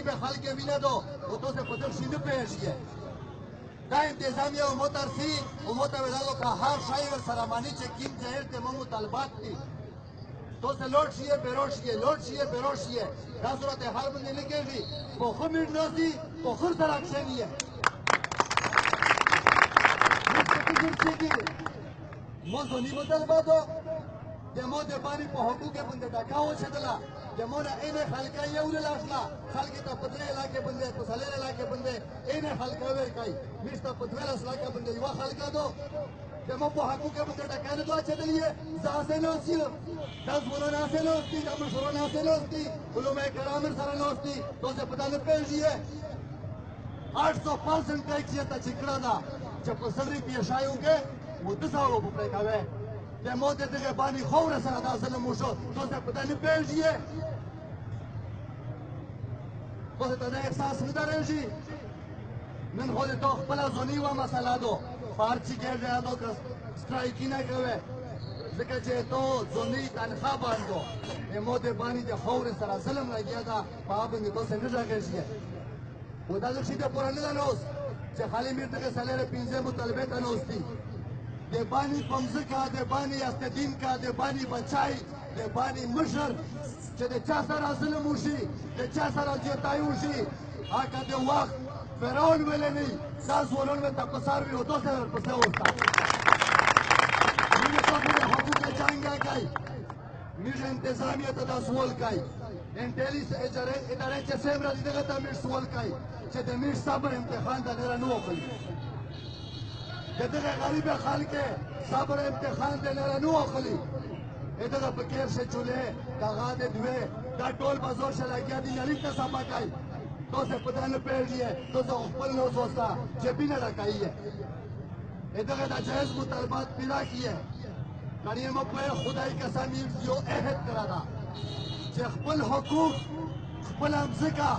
غریب خلک وینه دو او تو سے پدر شي نه پېژنې دا انتظامیه او مترسي او متولدو که هر شای سره مانی چې کیم جهر ته مو مطالبات دي تو سے لوٹ شیے بیروش شیے لوٹ شیے بیروش شیے دا صورت حال باندې نه کېږي په خو میډ نوځي په خور سره اکشن یې مو زونی مطالباتو د مو د باندې په حقوق باندې ډاکاو چدلا د مو نه اینه خلکا یو نه لاشلا خلک ته په دې علاقې باندې په سلیر علاقې باندې اینه خلکا ور کوي مشته په دې علاقې باندې یو خلکا دو د مو په حقوق باندې ډاکانه دوه چدلې ځاسه نو سیو داس ورونه سلوستي د مشورونه سلوستي علماء کرام سره نوستي تو سے پتا نه پېژیه 800% ټیکس یې ته چکړه دا چې په سړی پیښایو کې متصاو په پکاوه د مو د دغه باندې خوره سره دا ظلم وشو تو سے پتا نه پېژیه تو ته دا احساس نه درېږي نن خو ته خپل ځونی و مسله دو پارچی کې راځو که سټرایک نه کوي ځکه چې تو ځونی تنخوا باندې مو د باندې د خوره سره ظلم راګیا دا په باندې تو څنګه راګرځي و دا شي د پرانه نه نوس چې خالي میر دغه سلیره 15 مطالبه ته نوستي د باندې پمزکا د باندې استدین کا د باندې بچای د باندې مشر چې د چا سره ظلم وشي د چا سره جتای وشي هغه د وخت فرعون ولني ساس ولون مې تپسار وي او تو سره پسه وستا موږ ته د حقوق څنګه کوي موږ انتظامیه ته د سوال کوي انټلیس ادارې چې سیم راځي دغه ته موږ سوال کوي چې د موږ صبر امتحان د لره نه وکړي دغه غریب خلک صبر امتحان د لره نه وکړي دغه فکر شه چولې دغه د دوی دا ټول بازار شلاګیا دي لري ته سبا کوي تو سے پتا نه پېژیه تو سے خپل نو سوچتا چې بینه راکایي دغه د جایز مطالبات پیدا کیه کریم په خدای قسم یو عہد کرا دا چې خپل حقوق خپل امزکا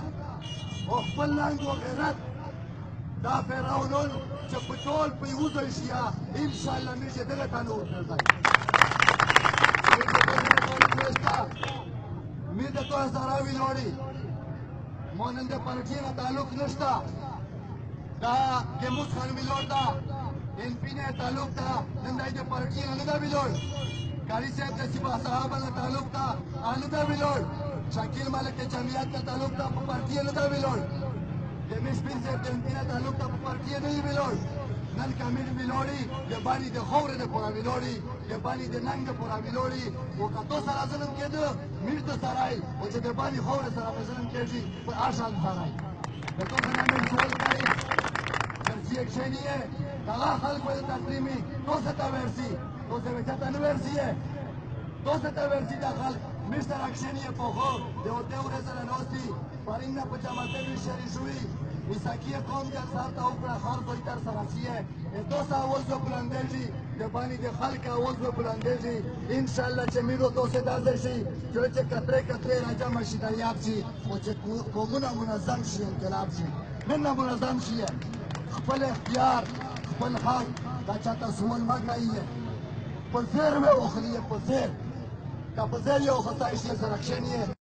او خپل لنګ او غیرت دا فرعونون چې په ټول په یو ځای شي ان شاء الله موږ دغه ته نور کړای مې د تو سره ویلوړي مونږ د پارټي نه تعلق نشته دا ګموس خان ویلوړ دا ان پی نه تعلق دا نن د پارټي نه دا ویلوړ کاری صاحب د سیبا صاحب نه تعلق دا ان دا ویلوړ شکیل ملک جمعیت کا تعلق دا په پارټي نه دا ویلوړ ګموس پین صاحب د نه تعلق دا په پارټي نه ویلوړ نن کامل ویلوړي د باندې د خورې د پورا ویلوړي د باندې د ننګ پورا ویلوړي او کتو سره ظلم کېده میر د سرای او چې د باندې خورې سره ظلم کېږي په آشان سرای د تو څنګه مې سوال کوي ورسي اکشنیه دا خلک ول تقریمی تو څه تا ورسي تو څه وچا تا نو ورسي تو څه تا ورسي دا خلک مستر اکشنیه په خو د اوته ورسره نوستي پرینه په جماعت کې شری شوی مساکیه قوم د اثر ته وکړه خار دوی تر سراسیه دو سا اول زو بلندېږي د باندې د خلک اول زو بلندېږي ان شاء الله چې میرو تو سے دازه شي چې کتره کتره راځه مشي د یاب شي او چې قومونه منظم شي انقلاب شي نن منظم شي خپل اختیار خپل حق دا چاته سوال ما کوي په زیر مې وخلیه په زیر کا په زیر یو خدای شي زرکشنیه